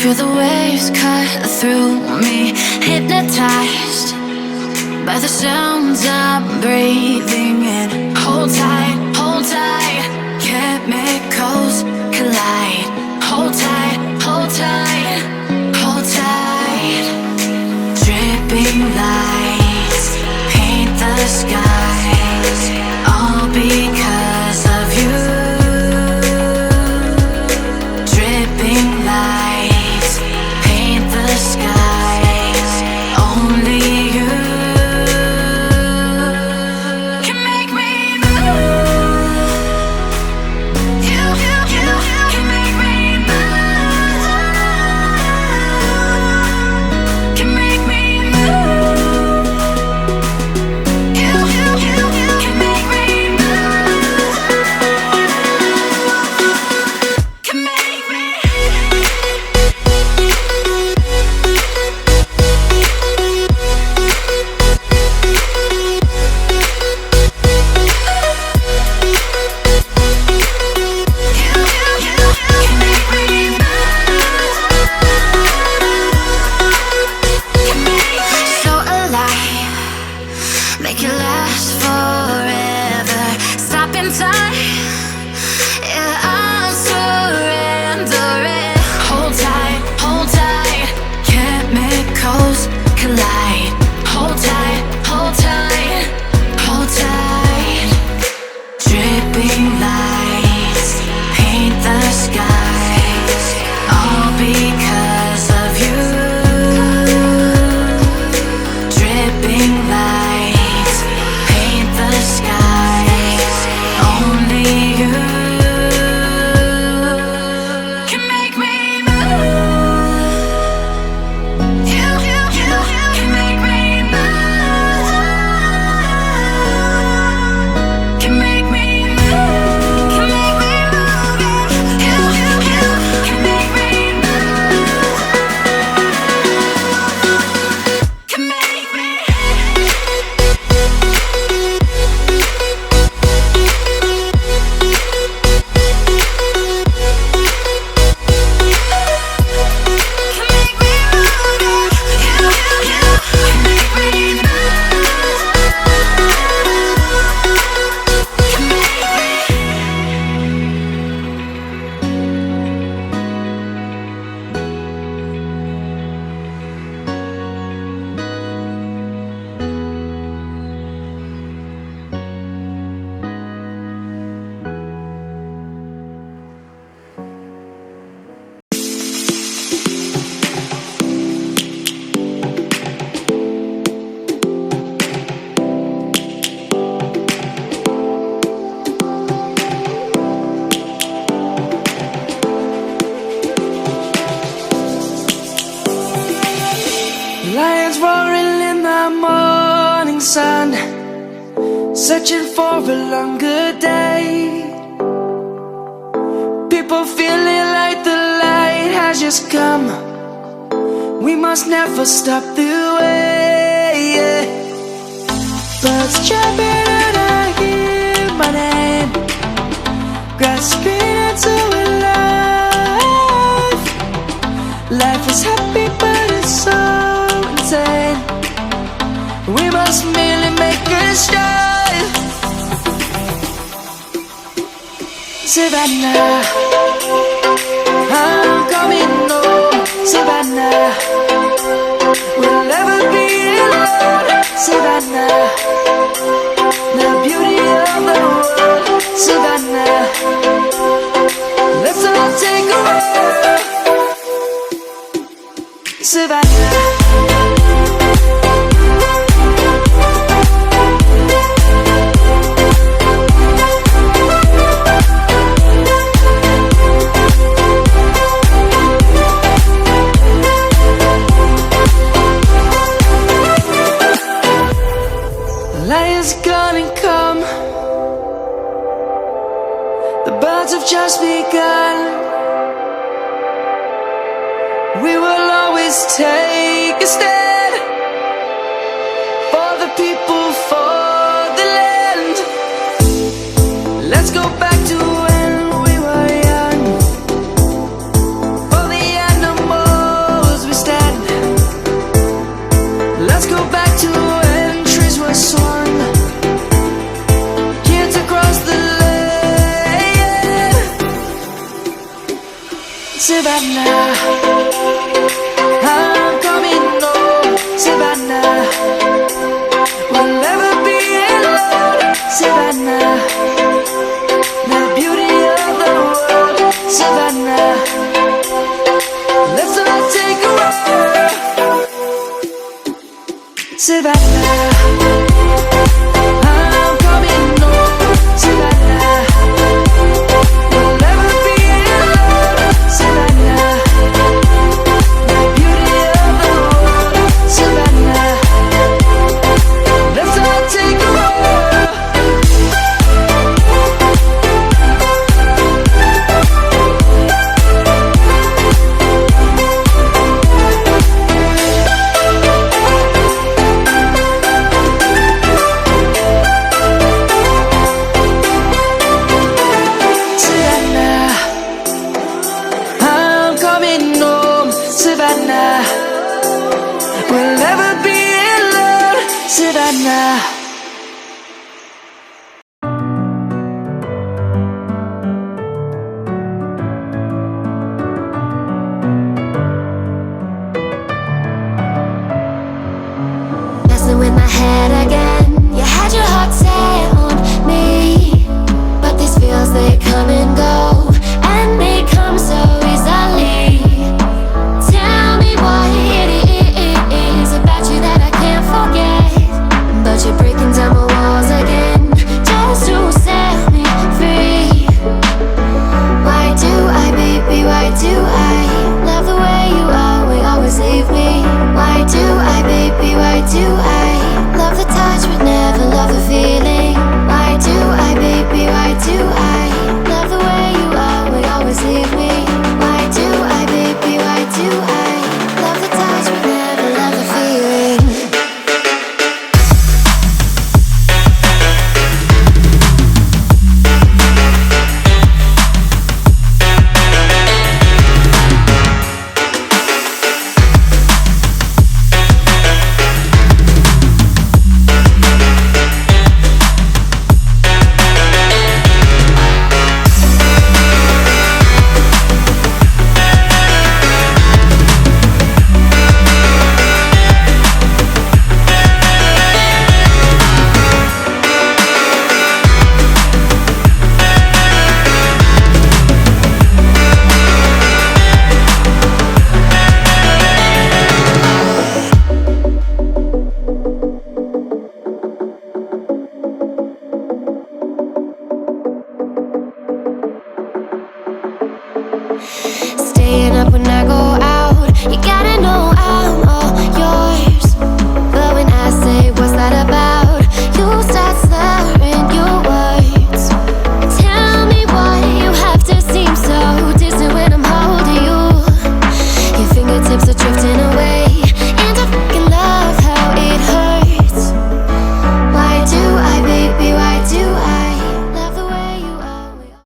Feel the waves cut through me, hypnotized by the sounds I'm breathing in. Hold tight, hold tight, chemicals collide. Hold tight, hold tight, hold tight. Dripping lights paint the skies, all because of you. Dripping lights paint the skies, only you can make me move. You can make me move. Can make me move. You can make me move. Can make me. So alive, make it last forever. Stop in time, yeah, I'm surrendering. Hold tight, chemicals collide. Hold tight, hold tight, hold tight. Dripping lights paint the skies, all because of you. Dripping lights paint the skies, only you can make me move. You can make me move. Can make me move. Can make me move. You can make me move. Can make me. Lions roaring in the morning sun, searching for a longer day. People feeling like the light has just come. We must never stop the way. Birds jumping and I hear my name, grasping into a life. Life is happy but it's so insane. We must merely make a start. Savannah, I'm coming home. Savannah, we'll never be alone. Savannah, the beauty of the world. Savannah, let's all take a walk. Savannah. Lion's gonna come. The birds have just begun. We will always take a stand for the people, for the land. Let's go back to when we were young, for the animals. Savannah. I'm coming home, Savannah. We'll never be alone, Savannah. The beauty of the world, Savannah. Let's all take a walk. Savannah, I'm coming home, Savannah. We'll never be alone, Savannah. Messing with my head again. You had your heart set on me, but these feels, they come and go, and they come so easily. Tell me what it is about you that I can't forget, but you're breaking down my walls again just to set me free. Why do I, baby, why do I love the way you always leave me? Why do I, baby, why do I love the touch but never love the feeling? Why do I, baby, why do I love the way you always leave me? Why do I, baby, why do I love the touch but never love the feeling? Staying up when I go